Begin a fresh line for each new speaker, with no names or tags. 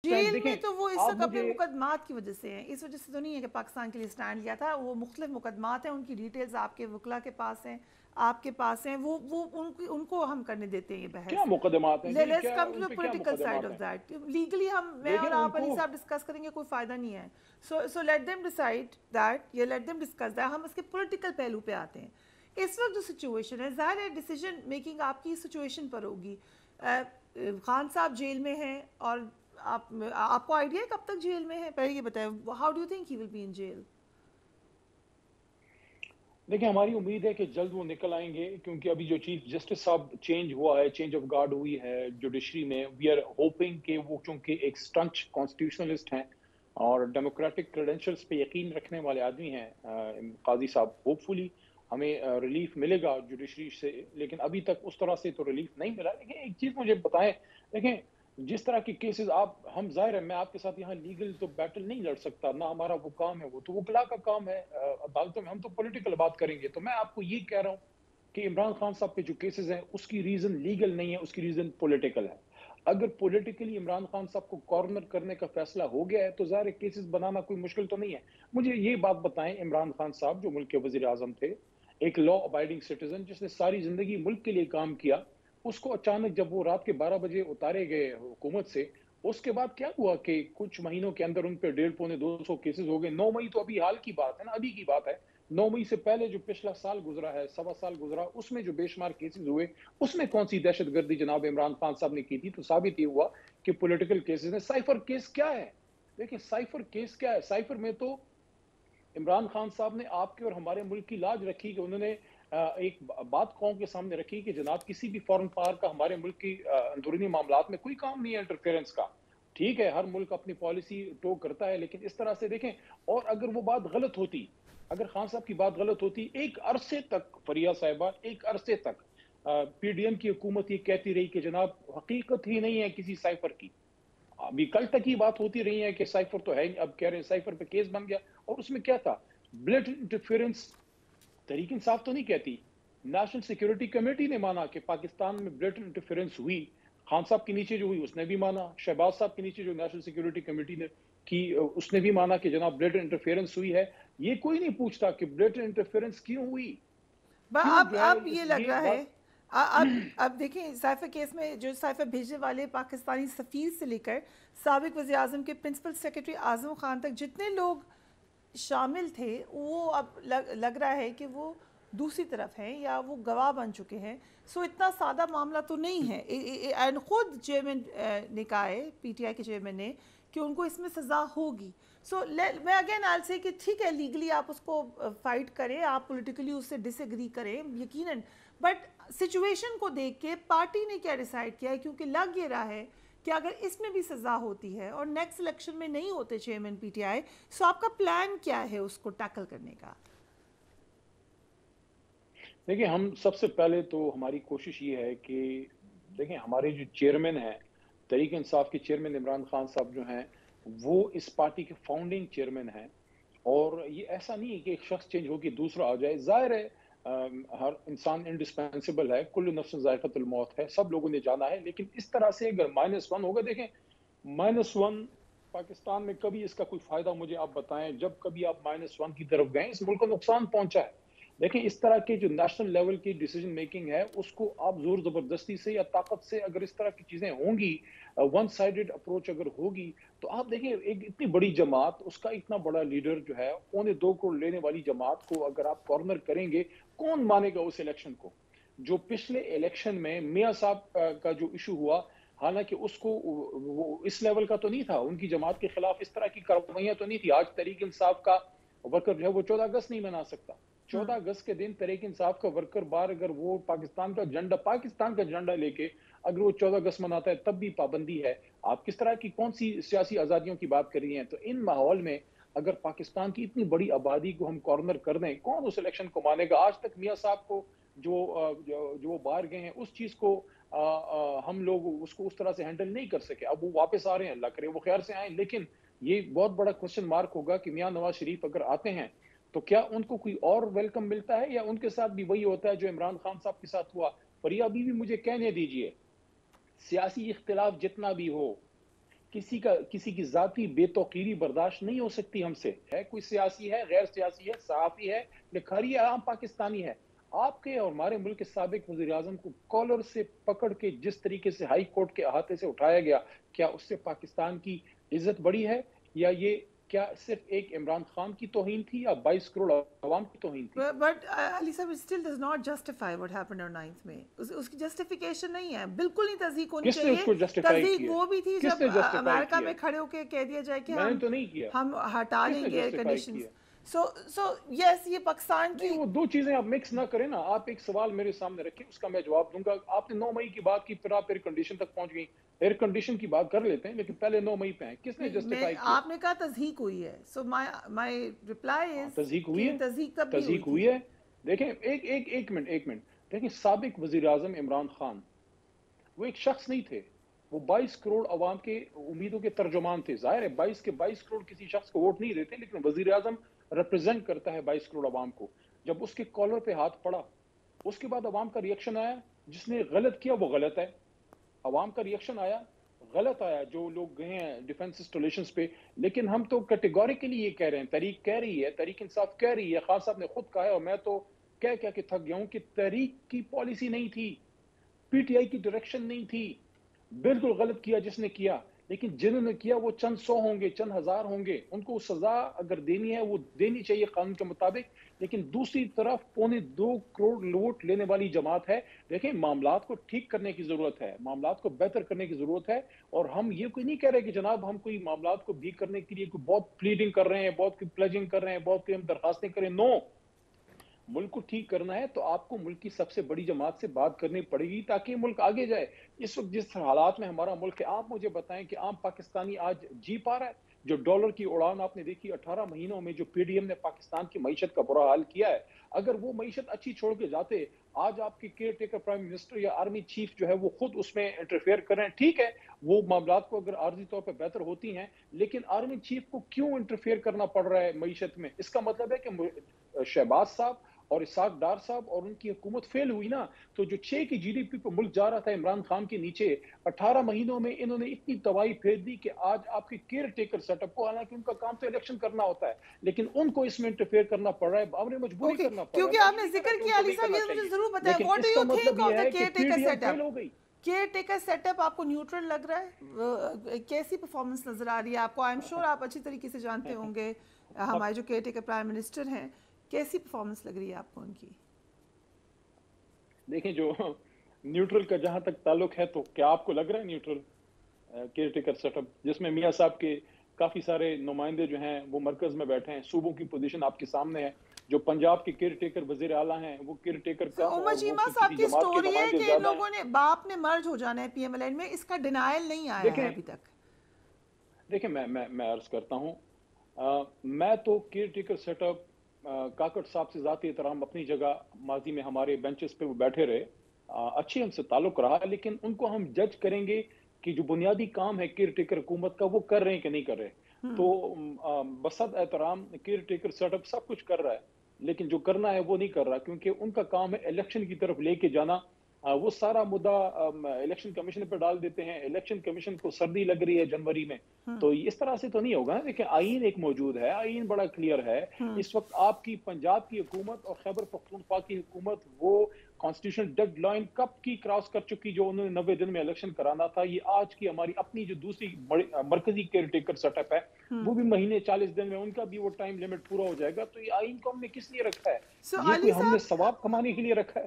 Jail
دیکھیں
میں تو وہ اس
آپ
وقت اپنے
مجھے
مقدمات کی وجہ سے ہیں، اس وجہ سے تو نہیں ہے کہ پاکستان کے لیے سٹینڈ لیا تھا، وہ مختلف مقدمات ہیں، ان کی ڈیٹیلز آپ کے وکلا کے پاس ہیں، آپ کے پاس ہیں، وہ ان کو ہم کرنے دیتے ہیں یہ
کیا
بحث.
مقدمات ہیں کہ
لیٹس
کیا
کم ٹو
ان
دا
پہ کیا
پولیٹیکل سائڈ
مقدمات
آف
ہیں؟
دیٹ. لیگلی میں
دیکھیں
اور
ان
آپ
کو
علی صاحب ڈسکس کریں گے، کوئی فائدہ نہیں ہے. So let them decide that, یا لیٹ دیم ڈسکس دیٹ. ہم اس کے پولیٹیکل پہلو پہ آتے ہیں. اس وقت جو سچویشن ہے، ظاہر ہے ڈیسیجن میکنگ آپ کی سچویشن پر ہوگی. خان صاحب جیل میں ہیں، اور آپ کو آئیڈیا ہے کب تک جیل میں ہے؟ پہلے یہ بتائیں، how do you think he will be in jail?
دیکھیں ہماری امید ہے کہ جلد وہ نکل آئیں گے، کیونکہ ابھی جو چیف جسٹس صاحب چینج ہوا ہے، چینج آف گارڈ ہوئی ہے جوڈیشری میں، وی آر ہوپنگ کہ وہ چونکہ ایک سٹنچ کانسٹیٹیوشنلسٹ ہیں اور ڈیموکریٹک کریڈنشلز پہ یقین رکھنے والے آدمی ہیں قاضی صاحب، ہوپ فلی ہمیں ریلیف ملے گا جوڈیشری سے. لیکن ابھی تک اس طرح سے تو ریلیف نہیں ملا. لیکن ایک چیز مجھے بتائیں، دیکھیں جس طرح کے کیسز ہم ظاہر ہے میں آپ کے ساتھ یہاں لیگل تو بیٹل نہیں لڑ سکتا، نہ ہمارا وہ کام ہے، وہ تو وکلا کا کام ہے عدالتوں میں. ہم تو پولیٹیکل بات کریں گے. تو میں آپ کو یہ کہہ رہا ہوں کہ عمران خان صاحب پہ جو کیسز ہیں اس کی ریزن لیگل نہیں ہے، اس کی ریزن پولیٹیکل ہے. اگر پولیٹیکلی عمران خان صاحب کو کارنر کرنے کا فیصلہ ہو گیا ہے تو ظاہر کیسز بنانا کوئی مشکل تو نہیں ہے. مجھے یہ بات بتائیں، عمران خان صاحب جو ملک کے وزیر اعظم تھے، ایک لا ابائڈنگ سٹیزن جس نے ساری زندگی ملک کے لیے کام کیا، اس کو اچانک جب وہ رات کے 12 بجے اتارے گئے حکومت سے، اس کے بعد کیا ہوا کہ کچھ مہینوں کے اندر ان پہ 150-200 کیسز ہو گئے. 9 مئی تو ابھی حال کی بات ہے نا، ابھی کی بات ہے. 9 مئی سے پہلے جو پچھلا سال گزرا ہے، سوا سال گزرا، اس میں جو بے شمار کیسز ہوئے، اس میں کون سی دہشت گردی جناب عمران خان صاحب نے کی تھی؟ تو ثابت یہ ہوا کہ پولیٹیکل کیسز ہیں. سائفر کیس کیا ہے؟ دیکھیں سائفر کیس کیا ہے. سائفر میں تو عمران خان صاحب نے آپ کے اور ہمارے ملک کی لاج رکھی کہ انہوں نے ایک بات قوم کے سامنے رکھی کہ جناب کسی بھی فورن پاور کا ہمارے ملک کی اندرونی معاملات میں کوئی کام نہیں ہے انٹرفیرنس کا. ٹھیک ہے ہر ملک اپنی پالیسی ٹو کرتا ہے، لیکن اس طرح سے دیکھیں. اور اگر وہ بات غلط ہوتی، اگر خان صاحب کی بات غلط ہوتی، ایک عرصے تک فریہ صاحبہ، ایک عرصے تک پی ڈی ایم کی حکومت یہ کہتی رہی کہ جناب حقیقت ہی نہیں ہے کسی سائفر کی. ابھی کل تک ہی بات ہوتی رہی ہے کہ سائفر تو ہے، اب کہہ رہے ہیں سائفر پہ کیس بن گیا. اور اس میں کیا تھا؟ Blood interference. تحریک انصاف تو نہیں کہتی، نیشنل سیکیورٹی کمیٹی نے مانا کہ پاکستان میں بلڈ انٹرفیئرنس ہوئی. خان صاحب کے نیچے جو ہوئی اس نے بھی مانا، شہباز صاحب کے نیچے جو نیشنل سیکیورٹی کمیٹی نے کی اس نے بھی مانا کہ جناب بلڈ انٹرفیئرنس ہوئی ہے. یہ کوئی نہیں پوچھتا کہ بلڈ انٹرفیئرنس کیوں ہوئی، کیوں جو ہے
اب یہ لگ
یہ
رہا
بات.
ہے، اب دیکھیں سائفر کیس میں جو سائفر بھیجنے والے پاکستانی سفیر سے لے کر سابق وزیر اعظم کے پرنسپل سیکرٹری اعظم خان تک جتنے لوگ شامل تھے، وہ اب لگ رہا ہے کہ وہ دوسری طرف ہیں یا وہ گواہ بن چکے ہیں. سو اتنا سادہ معاملہ تو نہیں ہے. اینڈ خود چیئرمین نے کہا ہے، پی ٹی آئی کے چیئرمین نے، کہ ان کو اس میں سزا ہوگی. سو میں اگین آئی سے کہ ٹھیک ہے لیگلی آپ اس کو فائٹ کریں، آپ پولیٹیکلی اس سے ڈس ایگری کریں یقیناً، بٹ سچویشن کو دیکھ کے پارٹی نے کیا ڈیسائیڈ کیا ہے، کیونکہ لگ یہ رہا ہے کہ اگر اس میں بھی سزا ہوتی ہے اور نیکسٹ الیکشن میں نہیں ہوتے چیئرمین پی ٹی آئی، سو آپ کا پلان کیا ہے اس کو ٹیکل کرنے کا؟
دیکھیں ہم سب سے پہلے تو ہماری کوشش یہ ہے کہ دیکھیں ہمارے جو چیئرمین ہیں، تحریک انصاف کے چیئرمین عمران خان صاحب جو ہیں، وہ اس پارٹی کے فاؤنڈنگ چیئرمین ہیں. اور یہ ایسا نہیں ہے کہ ایک شخص چینج ہو کے دوسرا آ جائے. ظاہر ہے ہر انسان انڈسپینسیبل ہے، کل نفس ذائقۃ الموت ہے، سب لوگوں نے جانا ہے. لیکن اس طرح سے اگر -1 ہوگا، دیکھیں -1 پاکستان میں کبھی اس کا کوئی فائدہ مجھے آپ بتائیں؟ جب کبھی آپ -1 کی طرف گئے اس ملک کو نقصان پہنچا ہے. دیکھیں اس طرح کے جو نیشنل لیول کی ڈیسیجن میکنگ ہے اس کو آپ زور زبردستی سے یا طاقت سے، اگر اس طرح کی چیزیں ہوں گی، ون سائیڈڈ اپروچ اگر ہوگی، تو آپ دیکھیں ایک اتنی بڑی جماعت، اس کا اتنا بڑا لیڈر جو ہے، 2.25 کروڑ لینے والی جماعت کو اگر آپ کارنر کریں گے، کون مانے گا اس الیکشن کو؟ جو پچھلے الیکشن میں میاں صاحب کا جو ایشو ہوا، حالانکہ اس کو وہ اس لیول کا تو نہیں تھا، ان کی جماعت کے خلاف اس طرح کی کارروائیاں تو نہیں تھی. آج تحریک انصاف کا ورکر جو ہے وہ 14 اگست نہیں منا سکتا. 14 اگست کے دن تحریک انصاف کا ورکر بار اگر وہ پاکستان کا جھنڈا لے کے اگر وہ 14 اگست مناتا ہے تب بھی پابندی ہے. آپ کس طرح کی کون سی سیاسی آزادیوں کی بات کر رہی ہیں؟ تو ان ماحول میں اگر پاکستان کی اتنی بڑی آبادی کو ہم کارنر کر دیں، کون اس الیکشن کو مانے گا؟ آج تک میاں صاحب کو جو باہر گئے ہیں اس چیز کو ہم لوگ اس کو اس طرح سے ہینڈل نہیں کر سکے. اب وہ واپس آ رہے ہیں، اللہ کرے وہ خیر سے آئیں. لیکن یہ بہت بڑا کوسچن مارک ہوگا کہ میاں نواز شریف اگر آتے ہیں تو کیا ان کو کوئی اور ویلکم ملتا ہے، یا ان کے ساتھ بھی وہی ہوتا ہے جو عمران خان صاحب کے ساتھ ہوا؟ فریہ بھی مجھے کہنے دیجئے، سیاسی اختلاف جتنا بھی ہو، کسی کی ذاتی بے توقیری برداشت نہیں ہو سکتی ہم سے، ہے کوئی سیاسی ہے، غیر سیاسی ہے، صحافی ہے، لکھاری ہے، عام پاکستانی ہے، آپ کے اور ہمارے ملک کے سابق وزیر اعظم کو کالر سے پکڑ کے جس طریقے سے ہائی کورٹ کے احاطے سے اٹھایا گیا، کیا اس سے پاکستان کی عزت بڑی ہے، یا یہ کیا صرف ایک عمران خان کی توہین تھی یا 22 کروڑ عوام کی توہین تھی؟
بٹ علی صاحب it still does not justify what happened on 9th میں. اس کی جسٹیفیکیشن نہیں ہے، بالکل نہیں تصدیق ہونی
کس نے اس
چاہیے.
کو جسٹیفائی
تصدیق
کیا؟
وہ بھی تھی
کس
جب
نے جسٹیفائی
امریکہ
کیا؟
میں کھڑے ہو کے کہہ دیا جائے کہ
میں نے تو نہیں کیا.
ہم ہٹا
کس
لیں
نے
گے ایئر
جسٹیفائی
کنڈیشنز.
کیا؟
سو یس یہ پاکستان
نہیں،
کی.
وہ دو چیزیں آپ مکس نہ کریں نا. آپ ایک سوال میرے سامنے رکھیں، اس کا میں جواب دوں گا. آپ نے 9 مئی کی بات کی، پھر آپ ایئر کنڈیشن تک پہنچ گئی. ایئر کنڈیشن کی بات کر لیتے ہیں، لیکن پہلے 9 مئی پہ ہیں. کس نے
میں
جسٹیفائی کیا؟
آپ نے کہا تصدیق ہوئی ہے، سو مائی ریپلائی از
تصدیق ہوئی
کہ
ہے.
تصدیق تب بھی ہوئی
تصدیق
تھی.
ہوئی ہے. دیکھیں ایک منٹ دیکھیں، سابق وزیر اعظم عمران خان وہ ایک شخص نہیں تھے، وہ 22 کروڑ عوام کے امیدوں کے ترجمان تھے. ظاہر ہے 22 کروڑ کسی شخص کو ووٹ نہیں دیتے، لیکن وزیر اعظم ریپرزینٹ کرتا ہے 22 کروڑ عوام کو. جب اس کے کالر پہ ہاتھ پڑا، اس کے بعد عوام کا ریئیکشن آیا. جس نے غلط کیا وہ غلط ہے. عوام کا ریئیکشن آیا، غلط آیا، جو لوگ گئے ہیں ڈیفنس انسٹالیشنز پہ. لیکن ہم تو کیٹیگوریکلی یہ کہہ رہے ہیں، تحریک کہہ رہی ہے، تحریک انصاف کہہ رہی ہے، خان صاحب نے خود کہا ہے، اور میں تو کہہ کے تھک گیا ہوں کہ تحریک کی پالیسی نہیں تھی، پی ٹی آئی کی ڈائریکشن نہیں تھی. بالکل غلط کیا جس نے کیا، لیکن جنہوں نے کیا وہ چند سو ہوں گے، چند ہزار ہوں گے. ان کو سزا اگر دینی ہے وہ دینی چاہیے قانون کے مطابق. لیکن دوسری طرف 2.25 کروڑ ووٹ لینے والی جماعت ہے. دیکھیں، معاملات کو ٹھیک کرنے کی ضرورت ہے، معاملات کو بہتر کرنے کی ضرورت ہے. اور ہم یہ کوئی نہیں کہہ رہے کہ جناب ہم کوئی معاملات کو بھی کرنے کے لیے کوئی بہت پلیڈنگ کر رہے ہیں، بہت کوئی پلیجنگ کر رہے ہیں، بہت کوئی ہم درخواستیں کریں. نو، ملک کو ٹھیک کرنا ہے تو آپ کو ملک کی سب سے بڑی جماعت سے بات کرنی پڑے گی تاکہ ملک آگے جائے. اس وقت جس حالات میں ہمارا ملک ہے، آپ مجھے بتائیں کہ عام پاکستانی آج جی پا رہا ہے؟ جو ڈالر کی اڑان آپ نے دیکھی 18 مہینوں میں، جو پی ڈی ایم نے پاکستان کی معیشت کا برا حال کیا ہے، اگر وہ معیشت اچھی چھوڑ کے جاتے، آج آپ کے کیئر ٹیکر پرائم منسٹر یا آرمی چیف جو ہے وہ خود اس میں انٹرفیئر کر رہے ہیں. ٹھیک ہے، وہ معاملات کو اگر عارضی طور پہ بہتر ہوتی ہیں، لیکن آرمی چیف کو کیوں انٹرفیئر کرنا پڑ رہا ہے معیشت میں؟ اس کا مطلب ہے کہ شہباز صاحب اور اسحاق ڈار صاحب اور ان کی حکومت فیل ہوئی نا. تو جو 6 کی جی ڈی پی پہ ملک جا رہا تھا عمران خان کے نیچے، 18 مہینوں میں انہوں نے اتنی تباہی پھیر دی کہ آج آپ کے کیئر ٹیکر سیٹ اپ کو، حالانکہ ان کا کام تو الیکشن کرنا ہوتا ہے، لیکن ان کو اس میں انٹرفیئر کرنا پڑ رہا ہے. ہمیں مجبوری
اوکے،
کرنا پڑ رہا ہے.
کیونکہ
میں
آپ
یہ
نے
نہیں کہہ رہا
ذکر
کہ ان
کیا
کو
علی
نہیں
صاحب،
کرنا
یہ مجھے
چاہیے،
ضرور بتائیں،
لیکن
واٹ ڈو
اس
یو
کا
تھنک
مطلب
آف
یہ
دا
ہے کہ
کیئر
پی
ٹیکر
ڈی ایم
سیٹ
فیل
اپ؟
ہو گئی.
کیئر ٹیکر سیٹ اپ آپ کو نیوٹرل لگ رہا ہے؟ کیسی پرفارمنس نظر آ رہی ہے آپ کو؟ آئی ایم شیور آپ اچھی طریقے سے جانتے ہوں گے ہمارے جو کیئر ٹیکر پرائم منسٹر ہیں، کیسی پرفارمنس لگ رہی ہے آپ کو ان کی؟
دیکھیں، جو نیوٹرل کا جہاں تک تعلق ہے، تو کیا آپ کو لگ رہا ہے neutral caretaker setup, جس میں میاں صاحب کے کافی سارے نمائندے جو ہیں وہ مرکز میں بیٹھے ہیں، صوبوں کی پوزیشن آپ کے سامنے ہے. جو پنجاب کے کیئر ٹیکر وزیر اعلیٰ ہیں وہ کیئر ٹیکر کم
عمر
اور وہ
چیمہ صاحب
کسی
کی
جماعت کے
سٹوری ہے
نمائندے
کہ ان
زیادہ ہیں.
لوگوں نے باپ نے مرج ہو جانا ہے پی ایم ایل این میں، اس کا ڈینائل نہیں آیا ہے
دیکھیں
ابھی تک.
دیکھیں میں عرض کرتا ہوں، میں تو caretaker setup, Kakar sahab سے ذاتی احترام، اپنی جگہ ماضی میں ہمارے بینچز پہ وہ بیٹھے رہے، اچھی ان سے تعلق رہا، لیکن ان کو ہم جج کریں گے کہ جو بنیادی کام ہے کیئر ٹیکر حکومت کا وہ کر رہے ہیں کہ نہیں کر رہے. تو بسط احترام کیئر ٹیکر سیٹ اپ سب کچھ کر رہا ہے، لیکن جو کرنا ہے وہ نہیں کر رہا، کیونکہ ان کا کام ہے الیکشن کی طرف لے کے جانا. وہ سارا مدعا الیکشن کمیشن پہ ڈال دیتے ہیں. الیکشن کمیشن کو سردی لگ رہی ہے جنوری میں، تو اس طرح سے تو نہیں ہوگا. دیکھیں، آئین ایک موجود ہے، آئین بڑا کلیئر ہے. اس وقت آپ کی پنجاب کی حکومت اور خیبر پختونخوا کی حکومت وہ کانسٹیٹیوشن ڈیڈ لائن کب کی کراس کر چکی، جو انہوں نے 90 دن میں الیکشن کرانا تھا. یہ آج کی ہماری اپنی جو دوسری مرکزی کیئر ٹیکر سیٹ اپ ہے، وہ بھی مہینے 40 دن میں ان کا بھی وہ ٹائم لمٹ پورا ہو جائے گا. تو یہ آئین کو ہم نے کس لیے رکھا ہے؟
سو
یہ
علی
کوئی ہم نے
صاحب،
ثواب کمانے کے لیے رکھا ہے؟